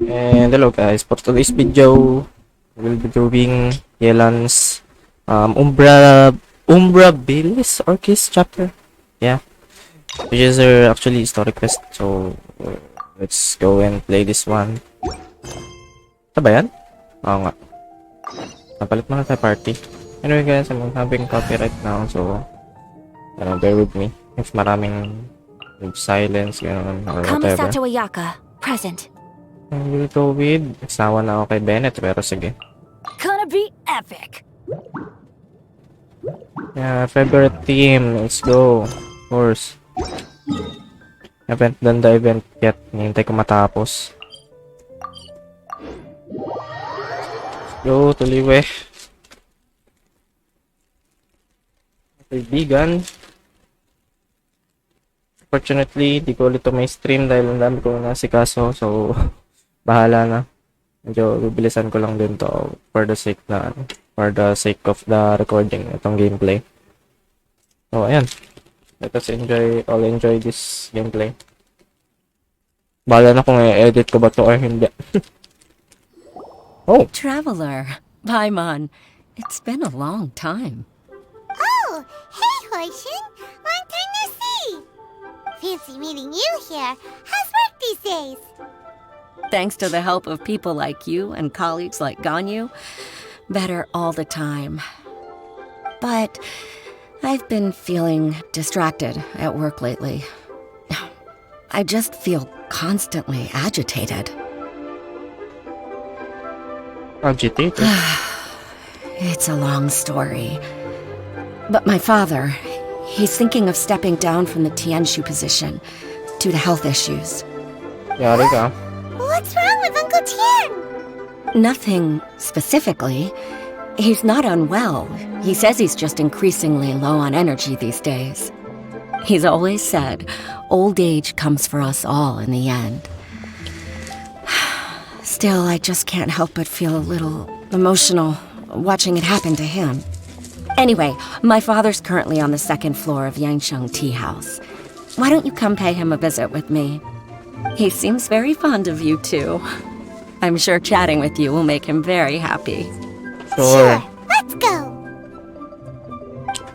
And hello guys, for today's video, we'll be doing Yelan's Umbrabilis Orchis chapter. Yeah, which is actually historic quest. So let's go and play this one. Ito ba yan? Oo nga. Napalit mo na tayo party. Anyway guys, I'm having coffee right now, so bear with me. If maraming silence, gano'n, or whatever. Kamisato Ayaka, present. We'll go with, nasawa na ako kay Bennett, pero sige. Gonna be epic. Yeah, favorite team, let's go. Of course. Haven't done the event yet, hinihintay ko matapos. Go, tuloy we. Kaibigan. Fortunately, di ko ulit may stream dahil ang dami ko nasikaso, so bahala na. Medyo bibilisan ko lang din to for the sake of the recording itong gameplay. So ayan. Let us enjoy this gameplay. Bahala na kung i-edit ko ba to or hindi. Oh! Traveler, Paimon, it's been a long time. Oh, hey, Hoishin. Long time no see. Fancy meeting you here. How's work these days? Thanks to the help of people like you and colleagues like Ganyu, better all the time. But I've been feeling distracted at work lately. I just feel constantly agitated. Agitated? It's a long story. But my father, he's thinking of stepping down from the Tianshu position due to health issues. Yari ka. What's wrong with Uncle Tian? Nothing specifically. He's not unwell. He says he's just increasingly low on energy these days. He's always said, old age comes for us all in the end. Still, I just can't help but feel a little emotional watching it happen to him. Anyway, my father's currently on the second floor of Yangsheng Tea House. Why don't you come pay him a visit with me? He seems very fond of you, too. I'm sure chatting with you will make him very happy. Sure. Let's go.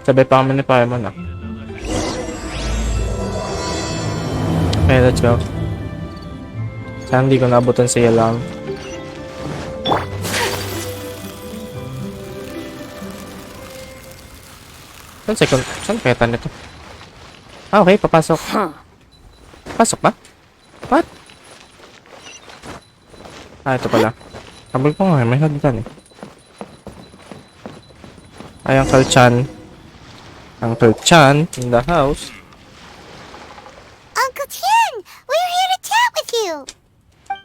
Sabi pa kami ni Paimon ah. Okay, let's go. Saan hindi ko nabutan si Yelan. Saan kaya nito? Ah, okay, papasok. Pasok ba? What? Ah, ito pala. Kabal ko nga, may hagdan eh. Ay, Uncle Chan. Uncle Chan in the house. Uncle Tian, we're here to chat with you.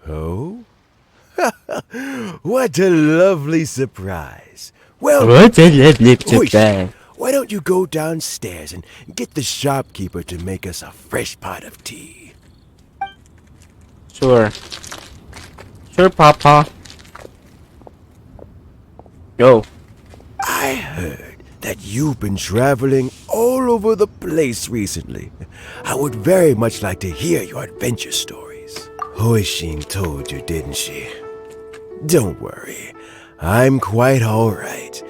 Oh? What a lovely surprise. Well, What a lovely Hoish, why don't you go downstairs and get the shopkeeper to make us a fresh pot of tea? Sure. Sure, Papa. Go. I heard that you've been traveling all over the place recently. I would very much like to hear your adventure stories. Hoishin told you, didn't she? Don't worry. I'm quite all right.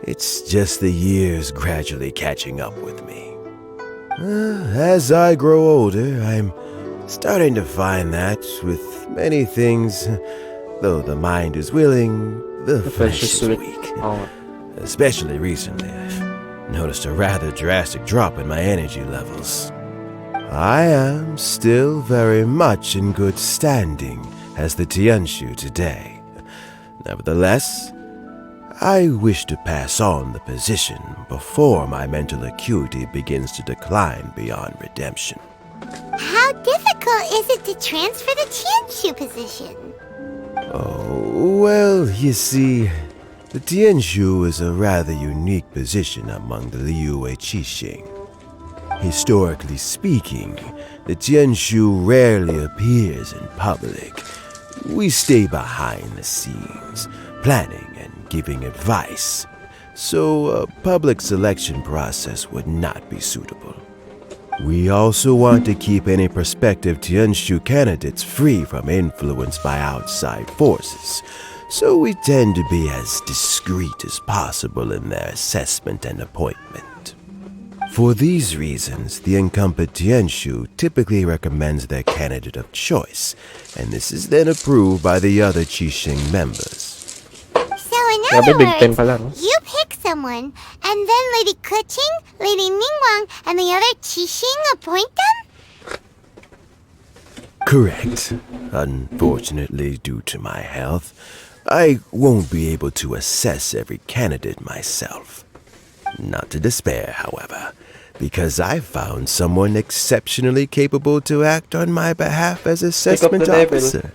It's just the years gradually catching up with me. As I grow older, I'm starting to find that with many things, though the mind is willing, the flesh is weak. Oh. Especially recently, I've noticed a rather drastic drop in my energy levels. I am still very much in good standing as the Tianshu today. Nevertheless, I wish to pass on the position before my mental acuity begins to decline beyond redemption. How difficult is it to transfer the Tianshu position? Oh, well, you see, the Tianshu is a rather unique position among the Liyue Qixing. Historically speaking, the Tianshu rarely appears in public. We stay behind the scenes, planning and giving advice, so a public selection process would not be suitable. We also want to keep any prospective Tianshu candidates free from influence by outside forces, so we tend to be as discreet as possible in their assessment and appointment. For these reasons, the incumbent Tianshu typically recommends their candidate of choice, and this is then approved by the other Qixing members. So in Grabe, other big time words, pala, no? you pick someone, and then Lady Keqing, Lady Ningguang, and the other Qixing appoint them? Correct. Unfortunately, due to my health, I won't be able to assess every candidate myself. Not to despair, however, because I found someone exceptionally capable to act on my behalf as assessment the devil. officer.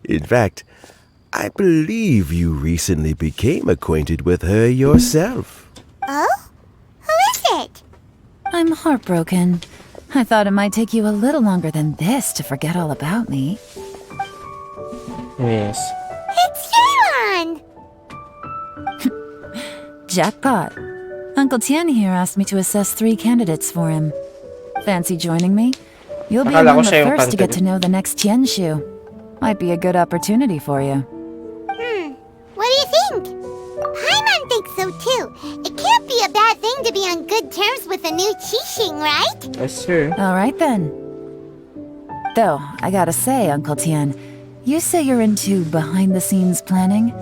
In fact, I believe you recently became acquainted with her yourself. Oh? Who is it? I'm heartbroken. I thought it might take you a little longer than this to forget all about me. Yes. It's Yelan! Jackpot. Uncle Tian here asked me to assess 3 candidates for him. Fancy joining me? You'll be Akala ko among the siya yung first to get candidate. to know the next Tianshu. Might be a good opportunity for you. What do you think? Paimon thinks so too. It can't be a bad thing to be on good terms with a new Qixing, right? Yes, sir. Alright then. Though, I gotta say, Uncle Tian, you say you're into behind-the-scenes planning?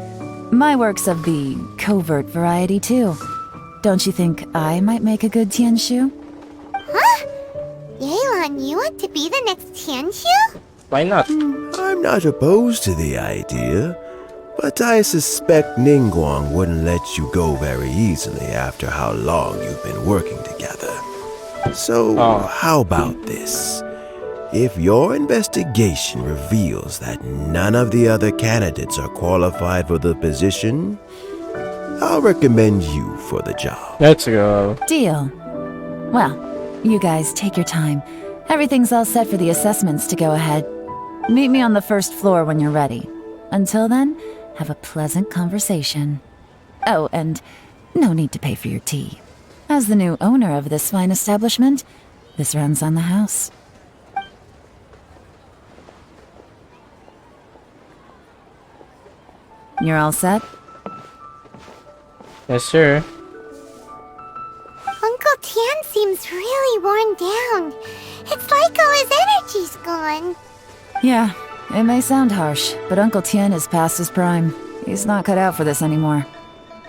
My work's of the covert variety too. Don't you think I might make a good Tianshu? Huh? Yelan, you want to be the next Tianshu? Why not? I'm not opposed to the idea, but I suspect Ningguang wouldn't let you go very easily after how long you've been working together. So, how about this? If your investigation reveals that none of the other candidates are qualified for the position, I'll recommend you for the job. Let's go. Deal. Well, you guys take your time. Everything's all set for the assessments to go ahead. Meet me on the first floor when you're ready. Until then, have a pleasant conversation. Oh, and no need to pay for your tea. As the new owner of this fine establishment, this runs on the house. You're all set? Yes, sir. Uncle Tian seems really worn down. It's like all his energy's gone. Yeah, it may sound harsh, but Uncle Tian is past his prime. He's not cut out for this anymore.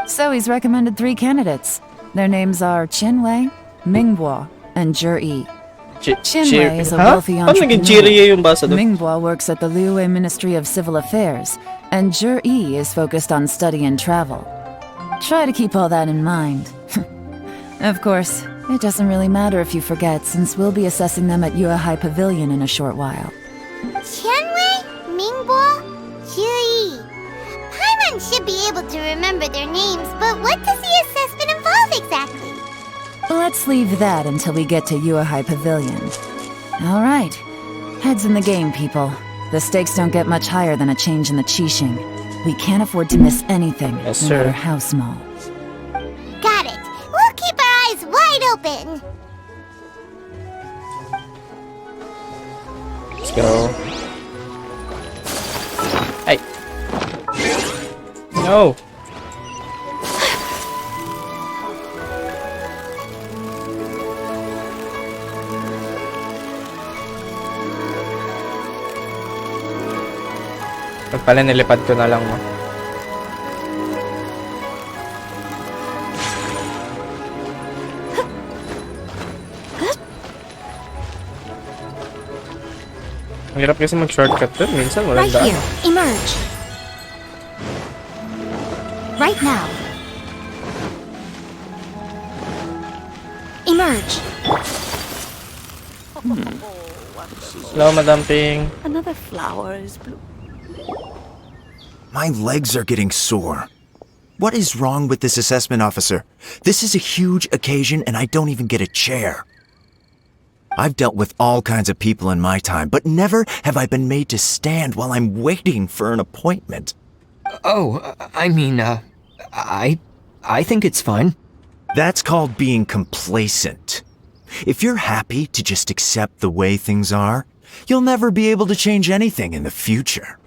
So he's recommended 3 candidates. Their names are Qinwei, Mingbo, and Zhi. Qinwei is a wealthy Paano naging entrepreneur. Jirye yung basa doon? Mingbo works at the Liyue Ministry of Civil Affairs, and Zhi is focused on study and travel. Try to keep all that in mind. Of course, it doesn't really matter if you forget, since we'll be assessing them at Yuehai Pavilion in a short while. Qianwei, Mingbo, Zhi. Paimon should be able to remember their names, but what does the assessment involve exactly? Let's leave that until we get to Yuehai Pavilion. All right. Heads in the game, people. The stakes don't get much higher than a change in the Qixing. We can't afford to miss anything, Yes, no sir. matter how small. Got it. We'll keep our eyes wide open. Let's go. Hey. No. Pag pala nilipad ko na lang mo. Ang hirap kasi mag-shortcut dun. Minsan walang Right daan. here. Emerge. Right now. Emerge. Hello, Madam Ping. Another flower is blue. My legs are getting sore. What is wrong with this assessment officer? This is a huge occasion and I don't even get a chair. I've dealt with all kinds of people in my time, but never have I been made to stand while I'm waiting for an appointment. I think it's fine. That's called being complacent. If you're happy to just accept the way things are, you'll never be able to change anything in the future.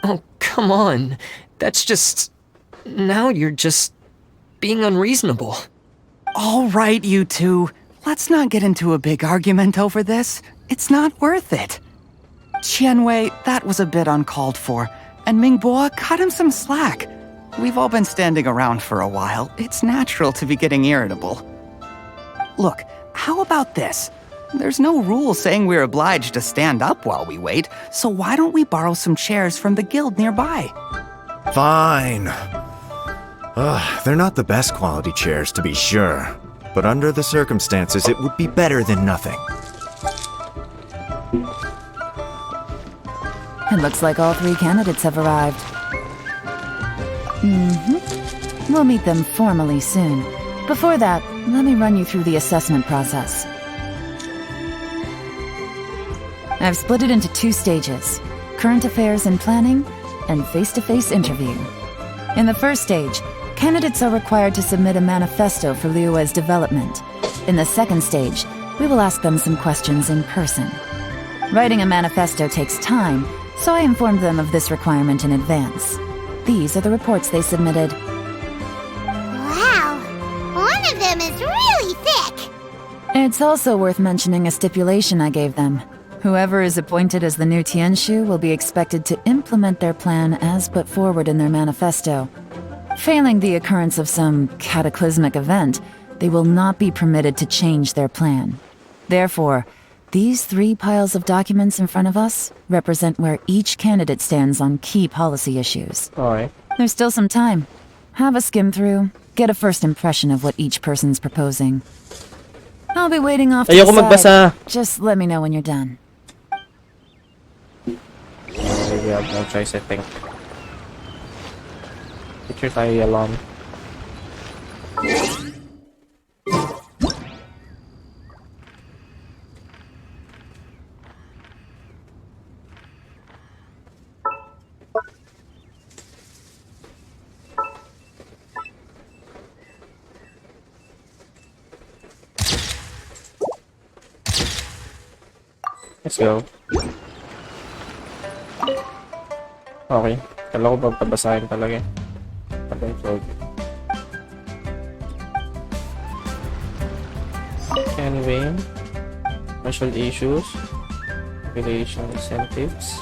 Oh, come on. That's just... Now you're just... being unreasonable. All right, you two. Let's not get into a big argument over this. It's not worth it. Qianwei, that was a bit uncalled for. And Mingbo, cut him some slack. We've all been standing around for a while. It's natural to be getting irritable. Look, how about this? There's no rule saying we're obliged to stand up while we wait, so why don't we borrow some chairs from the guild nearby? Fine. They're not the best quality chairs, to be sure. But under the circumstances, it would be better than nothing. It looks like all 3 candidates have arrived. We'll meet them formally soon. Before that, let me run you through the assessment process. I've split it into 2 stages: current affairs and planning, and face-to-face interview. In the first stage, candidates are required to submit a manifesto for Liyue's development. In the second stage, we will ask them some questions in person. Writing a manifesto takes time, so I informed them of this requirement in advance. These are the reports they submitted. Wow, one of them is really thick. It's also worth mentioning a stipulation I gave them. Whoever is appointed as the new Tianshu will be expected to implement their plan as put forward in their manifesto. Failing the occurrence of some cataclysmic event, they will not be permitted to change their plan. Therefore, these 3 piles of documents in front of us represent where each candidate stands on key policy issues. Okay. There's still some time. Have a skim through, get a first impression of what each person's proposing. I'll be waiting off to the Ayoko side. magbasa. Just let me know when you're done. Maybe I have no choice, I think. Picture tayo Yelan. Let's go. Okay. Kala ko babasahin talaga. Anyway, special issues, population incentives,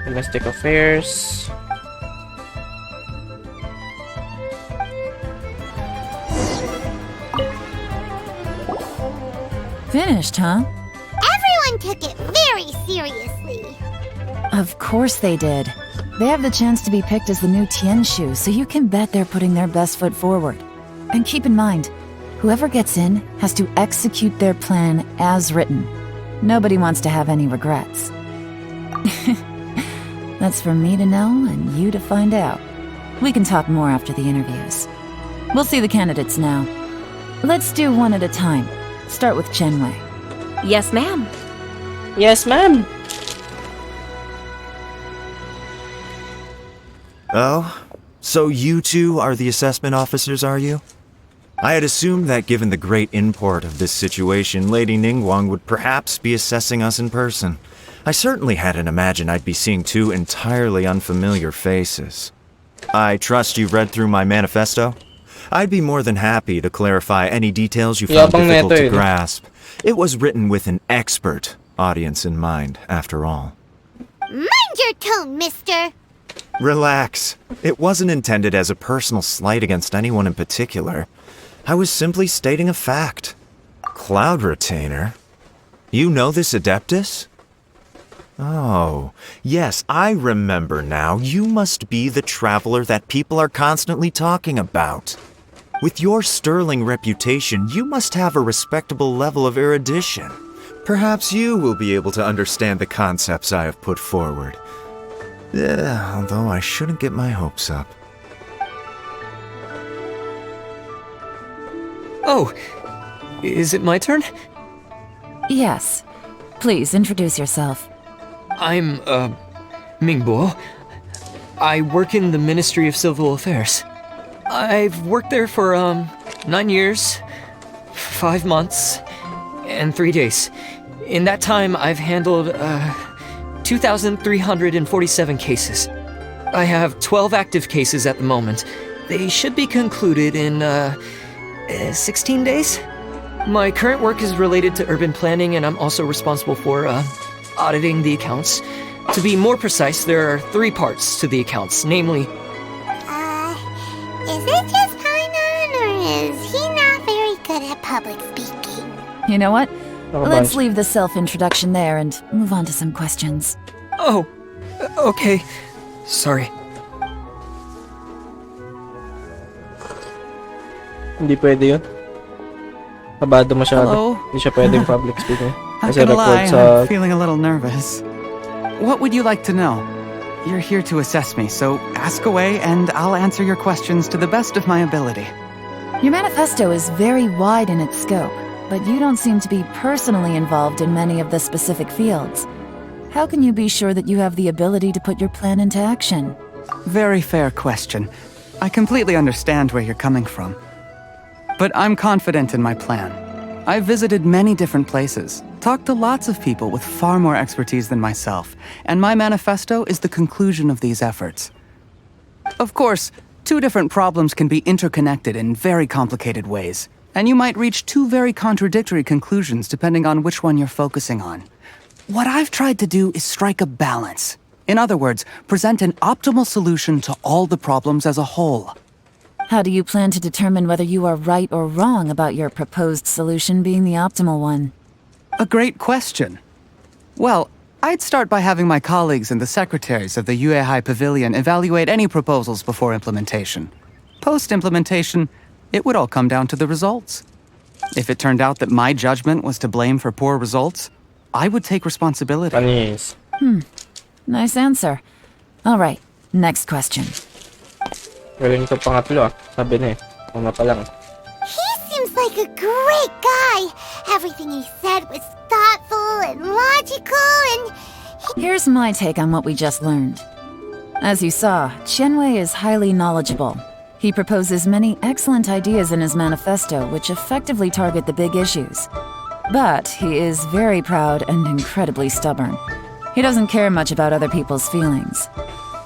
domestic affairs, Finished, huh? Everyone took it very seriously. Of course they did. They have the chance to be picked as the new Tianshu, so you can bet they're putting their best foot forward. And keep in mind, whoever gets in has to execute their plan as written. Nobody wants to have any regrets. That's for me to know and you to find out. We can talk more after the interviews. We'll see the candidates now. Let's do one at a time. Start with Chenwei. Yes, ma'am. Yes, ma'am. Oh, so you two are the assessment officers, are you? I had assumed that given the great import of this situation, Lady Ningguang would perhaps be assessing us in person. I certainly hadn't imagined I'd be seeing 2 entirely unfamiliar faces. I trust you've read through my manifesto? I'd be more than happy to clarify any details you found Yabang difficult neto to eh. grasp. It was written with an expert audience in mind, after all. Mind your tone, mister. Relax. It wasn't intended as a personal slight against anyone in particular. I was simply stating a fact. Cloud Retainer? You know this Adeptus? Oh, yes, I remember now. You must be the traveler that people are constantly talking about. With your sterling reputation, you must have a respectable level of erudition. Perhaps you will be able to understand the concepts I have put forward. Although I shouldn't get my hopes up. Oh, is it my turn? Yes. Please introduce yourself. I'm, Mingbo. I work in the Ministry of Civil Affairs. I've worked there for, 9 years, 5 months, and 3 days. In that time, I've handled, 2,347 cases. I have 12 active cases at the moment. They should be concluded in, 16 days? My current work is related to urban planning, and I'm also responsible for, auditing the accounts. To be more precise, there are 3 parts to the accounts, namely... Is it just Paimon, or is he not very good at public speaking? You know what? a Let's bunch. leave the self-introduction there and move on to some questions. Oh, okay. Sorry. Hindi pwede yun. Kabado masyado. Hello. Hindi siya pwedeng public speaking. Not Kasi gonna record lie, sa... I'm feeling a little nervous. What would you like to know? You're here to assess me, so ask away and I'll answer your questions to the best of my ability. Your manifesto is very wide in its scope, but you don't seem to be personally involved in many of the specific fields. How can you be sure that you have the ability to put your plan into action? Very fair question. I completely understand where you're coming from. But I'm confident in my plan. I've visited many different places, talked to lots of people with far more expertise than myself, and my manifesto is the conclusion of these efforts. Of course, 2 different problems can be interconnected in very complicated ways, and you might reach 2 very contradictory conclusions depending on which one you're focusing on. What I've tried to do is strike a balance. In other words, present an optimal solution to all the problems as a whole. How do you plan to determine whether you are right or wrong about your proposed solution being the optimal one? A great question. Well, I'd start by having my colleagues and the secretaries of the Yuehai Pavilion evaluate any proposals before implementation. Post-implementation, it would all come down to the results. If it turned out that my judgment was to blame for poor results, I would take responsibility. Panis. Nice answer. All right, next question. Galing ito pangatlo ah. Sabi na eh. Una pa lang. He seems like a great guy. Everything he said was thoughtful and logical, and Here's my take on what we just learned. As you saw, Qianwei is highly knowledgeable. He proposes many excellent ideas in his manifesto which effectively target the big issues. But he is very proud and incredibly stubborn. He doesn't care much about other people's feelings.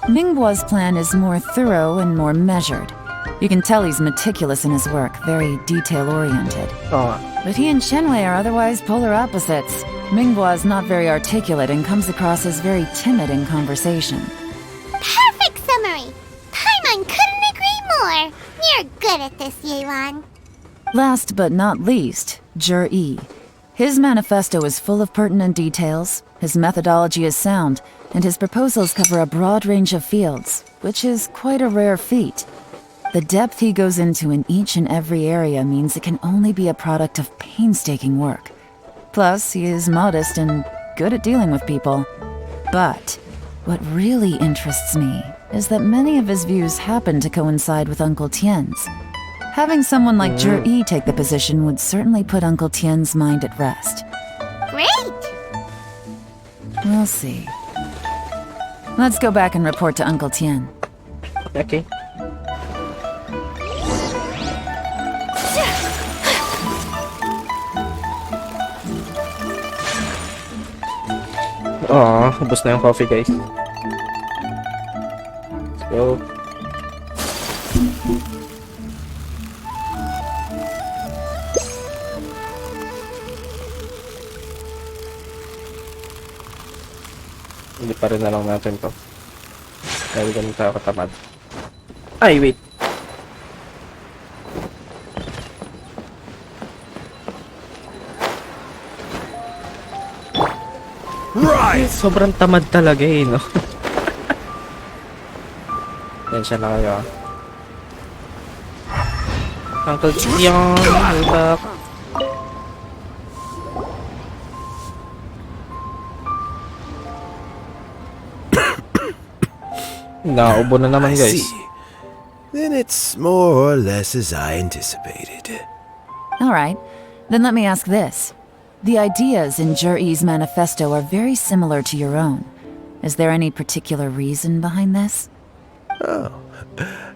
Ningguo's plan is more thorough and more measured. You can tell he's meticulous in his work, very detail-oriented. Oo nga. But he and Qianwei are otherwise polar opposites. Minghua is not very articulate and comes across as very timid in conversation. perfect summary. Paimon couldn't agree more. You're good at this, Yelan. Last but not least, Zhi. His manifesto is full of pertinent details, his methodology is sound, and his proposals cover a broad range of fields, which is quite a rare feat. The depth he goes into in each and every area means it can only be a product of painstaking work. Plus, he is modest and good at dealing with people. But what really interests me is that many of his views happen to coincide with Uncle Tien's. Having someone like Zhi take the position would certainly put Uncle Tien's mind at rest. Great! We'll see. Let's go back and report to Uncle Tien. Okay. Aw, ubos na yung coffee, guys. Let's go. Hindi pa rin na lang natin to. Dahil ganun tayo katamad. Ay, wait. Right! Sobrang tamad talaga eh, no? Tensya na kayo ah. Uncle Tian, you're back. Naubo na naman, I guys. see. Then it's more or less as I anticipated. All right, then let me ask this. The ideas in Zhi's manifesto are very similar to your own. Is there any particular reason behind this? Oh,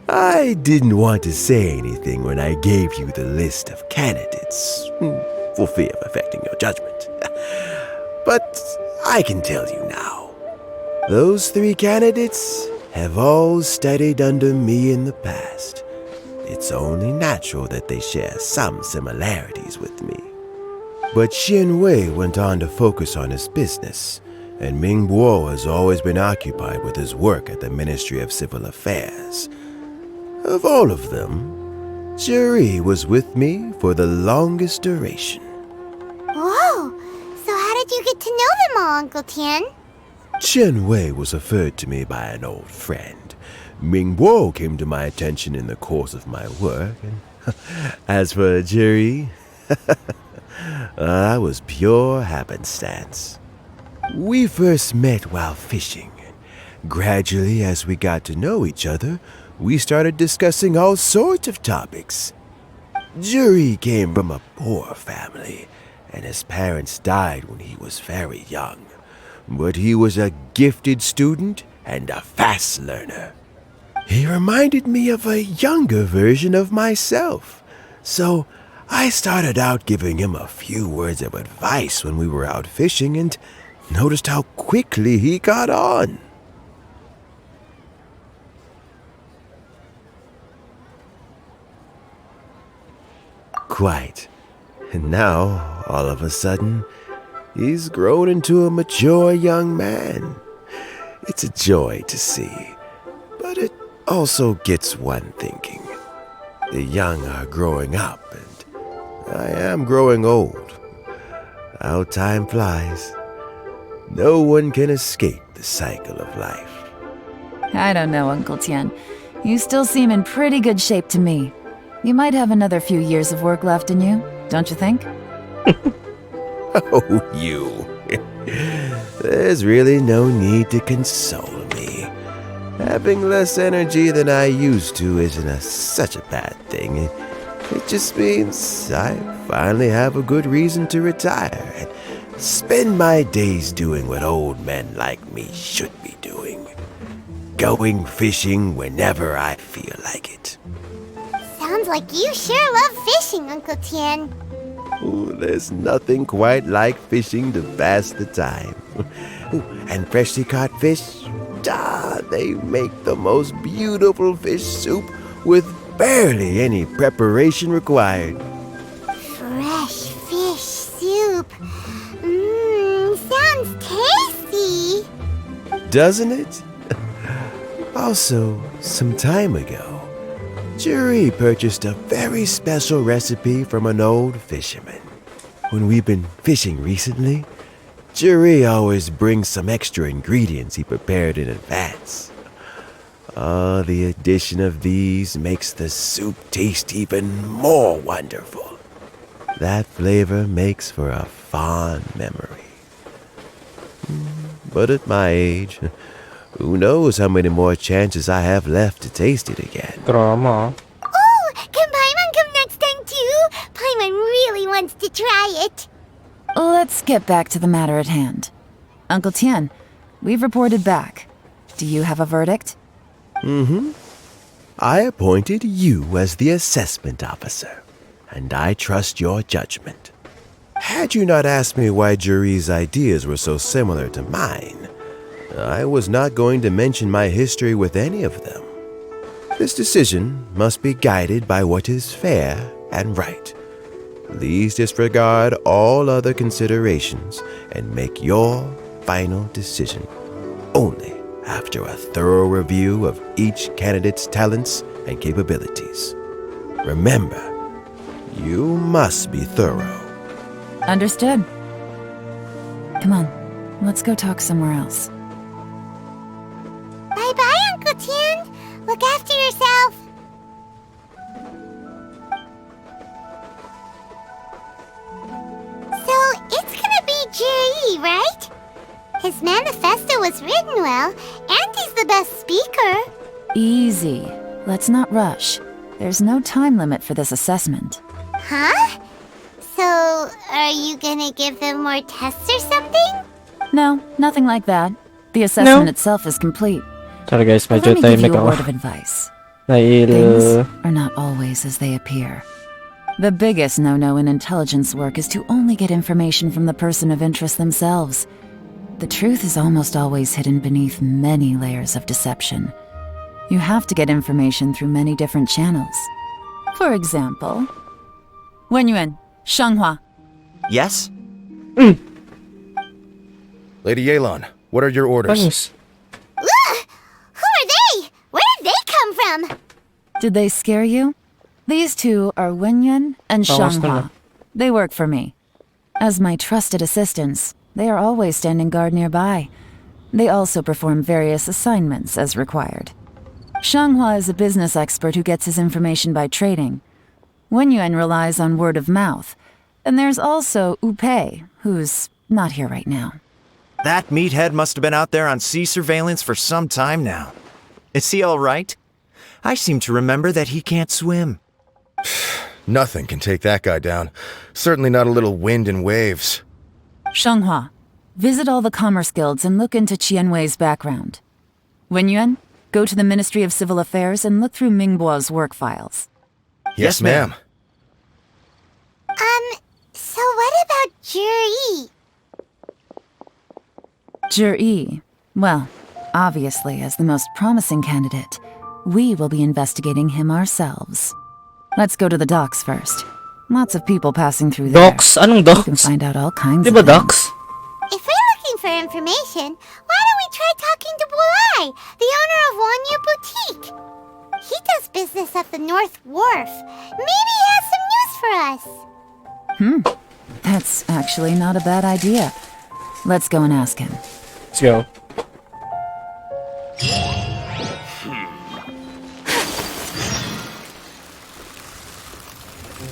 I didn't want to say anything when I gave you the list of candidates, for fear of affecting your judgment. But I can tell you now. Those 3 candidates have all studied under me in the past. It's only natural that they share some similarities with me. But Xian Wei went on to focus on his business, and Ming Bo has always been occupied with his work at the Ministry of Civil Affairs. Of all of them, Juri was with me for the longest duration. Whoa! So how did you get to know them all, Uncle Tian? Chen Wei was referred to me by an old friend. Ming Bo came to my attention in the course of my work, and as for Juri, that was pure happenstance. We first met while fishing, and gradually as we got to know each other, we started discussing all sorts of topics. Juri came from a poor family, and his parents died when he was very young. But he was a gifted student and a fast learner. He reminded me of a younger version of myself, so I started out giving him a few words of advice when we were out fishing and noticed how quickly he got on. Quite. And now, all of a sudden, he's grown into a mature young man. It's a joy to see, but it also gets one thinking. The young are growing up, and I am growing old. How time flies. No one can escape the cycle of life. I don't know, Uncle Tian. You still seem in pretty good shape to me. You might have another few years of work left in you, don't you think? Oh, you. There's really no need to console me. Having less energy than I used to isn't such a bad thing. It just means I finally have a good reason to retire and spend my days doing what old men like me should be doing. Going fishing whenever I feel like it. Sounds like you sure love fishing, Uncle Tian. Ooh, there's nothing quite like fishing to pass the time. Ooh, and freshly caught fish, they make the most beautiful fish soup with barely any preparation required. Fresh fish soup. Sounds tasty. Doesn't it? Also, some time ago, Juri purchased a very special recipe from an old fisherman. When we've been fishing recently, Juri always brings some extra ingredients he prepared in advance. The addition of these makes the soup taste even more wonderful. That flavor makes for a fond memory. But at my age, who knows how many more chances I have left to taste it again. Drama. Oh, can Paimon come next time too? Paimon really wants to try it. Let's get back to the matter at hand. Uncle Tian, we've reported back. Do you have a verdict? I appointed you as the assessment officer, and I trust your judgment. Had you not asked me why Juri's ideas were so similar to mine, I was not going to mention my history with any of them. This decision must be guided by what is fair and right. Please disregard all other considerations and make your final decision only after a thorough review of each candidate's talents and capabilities. Remember, you must be thorough. Understood. Come on, let's go talk somewhere else. Bye-bye, Uncle Tian. Look after yourself. So, it's gonna be Jiri, right? His manifesto was written well, and he's the best speaker. Easy. Let's not rush. There's no time limit for this assessment. Huh? So, are you gonna give them more tests or something? No, nothing like that. The assessment itself is complete. Sorry guys, But medyo let me give you tahimik a ako. word of advice. Things Dahil... are not always as they appear. The biggest no-no in intelligence work is to only get information from the person of interest themselves. The truth is almost always hidden beneath many layers of deception. You have to get information through many different channels. For example, Wenyuan, Shanghua. Yes? Lady Yelan, what are your orders? Panis? Ugh! Who are they? Where did they come from? Did they scare you? These two are Wenyuan and Bawas na Shanghua. lang. They work for me. As my trusted assistants, they are always standing guard nearby. They also perform various assignments as required. Shanghua is a business expert who gets his information by trading. Wenyuan relies on word of mouth. And there's also Upei, who's not here right now. That meathead must have been out there on sea surveillance for some time now. Is he all right? I seem to remember that he can't swim. Nothing can take that guy down. Certainly not a little wind and waves. Shanghua, visit all the commerce guilds and look into Qianwei's background. Wenyuan, go to the Ministry of Civil Affairs and look through Mingbo's work files. Yes, ma'am. So what about Juri? Juri, well, obviously as the most promising candidate, we will be investigating him ourselves. Let's go to the docks first. Lots of people passing through there. Docs? Anong You can docs? find out all kinds Di of ba things. docs? If we're looking for information, why don't we try talking to Bulai, the owner of Wanyu Boutique? He does business at the North Wharf. Maybe he has some news for us. That's actually not a bad idea. Let's go and ask him. Let's go.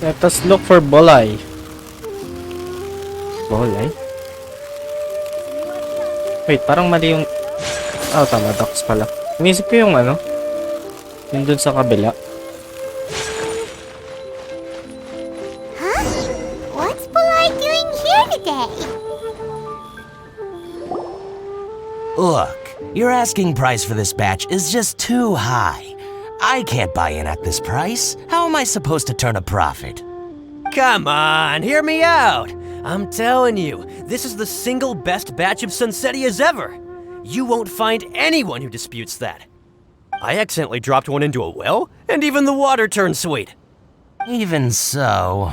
Let us look for Bolai. Bolai? Wait, parang mali yung... Oh, tama. Docs pala. Inisip ko yung ano? Yung dun sa kabila. Huh? What's Bulai doing here today? Look, your asking price for this batch is just too high. I can't buy in at this price. How am I supposed to turn a profit? Come on, hear me out. I'm telling you, this is the single best batch of Sunsetias ever. You won't find anyone who disputes that. I accidentally dropped one into a well, and even the water turned sweet. Even so...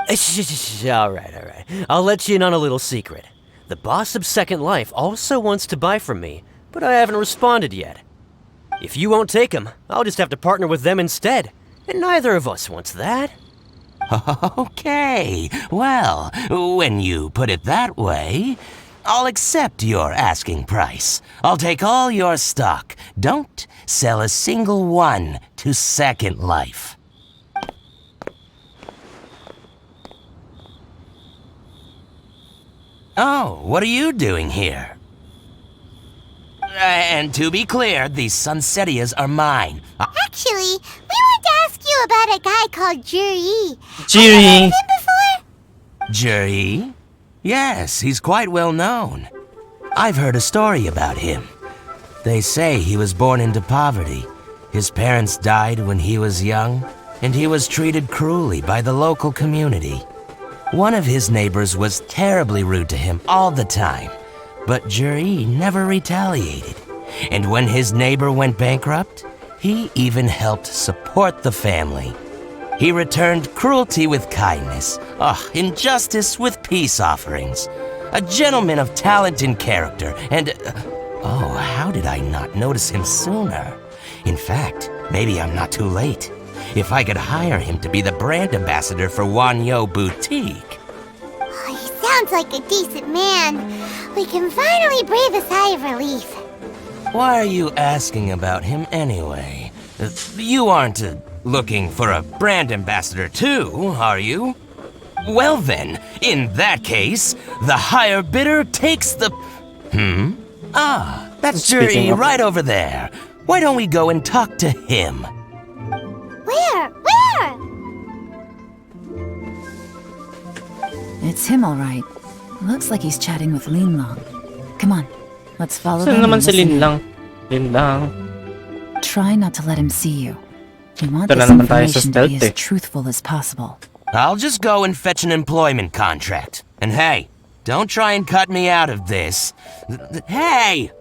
All right. I'll let you in on a little secret. The boss of Second Life also wants to buy from me, but I haven't responded yet. If you won't take him, I'll just have to partner with them instead, and neither of us wants that. Okay, well, when you put it that way, I'll accept your asking price. I'll take all your stock. Don't sell a single one to Second Life. Oh, what are you doing here? And to be clear, these Sunsetias are mine. Actually, we want to ask you about a guy called Juri. Juri. Have you heard of him before? Juri? Yes, he's quite well known. I've heard a story about him. They say he was born into poverty. His parents died when he was young, and he was treated cruelly by the local community. One of his neighbors was terribly rude to him all the time, but Juri never retaliated. And when his neighbor went bankrupt, he even helped support the family. He returned cruelty with kindness, injustice with peace offerings. A gentleman of talent and character, and... how did I not notice him sooner? In fact, maybe I'm not too late. If I could hire him to be the brand ambassador for Wanyo Boutique. Oh, he sounds like a decent man. We can finally breathe a sigh of relief. Why are you asking about him anyway? You aren't looking for a brand ambassador too, are you? Well then, in that case, the higher bidder takes the... That's Speaking Juri of- right over there. Why don't we go and talk to him? Where? It's him, all right. Looks like he's chatting with Linlong. Come on, let's follow Saan them. naman and si listen Lin in. lang? Lin lang. try not to let him see you. We want Ito na this naman tayo sa information to be stealth as truthful as possible. I'll just go and fetch an employment contract. And hey, don't try and cut me out of this. Hey!